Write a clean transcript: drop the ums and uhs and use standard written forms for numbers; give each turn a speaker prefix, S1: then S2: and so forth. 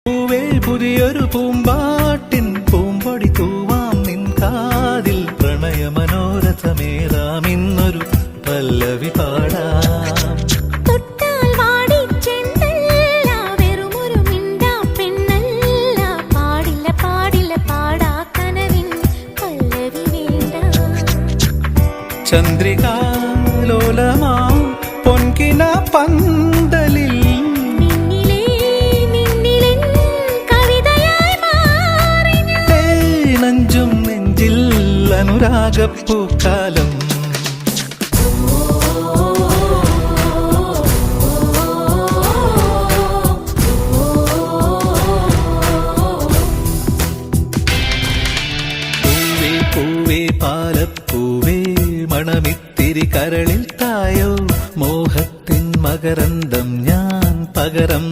S1: പൂവേ പുതിയൊരു പൂമ്പാട്ടിൻ പൂമ്പൊടി തൂവാം നിൻ കാതിൽ പ്രണയ മനോരഥമേറാം ഇന്നൊരു പല്ലവി പാടാം.
S2: തൊട്ടാൽ വാടി ചെണ്ടല്ല വെറുമൊരു മിണ്ടാ പെണ്ണല്ല പാടില്ല പാടില്ല പാടാ കനവിൻ പല്ലവി വേണ്ട.
S1: ചന്ദ്രികാലോലമാം പൊൻകിന പന്തലിൽ നെഞ്ചും നെഞ്ചിൽ അനുരാഗപ്പൂക്കാലം. പൂവേ പൂവേ പാലപ്പൂവേ മണമിത്തിരി കരളിൽ തായോ മോഹത്തിൻ മകരന്തം ഞാൻ പകരം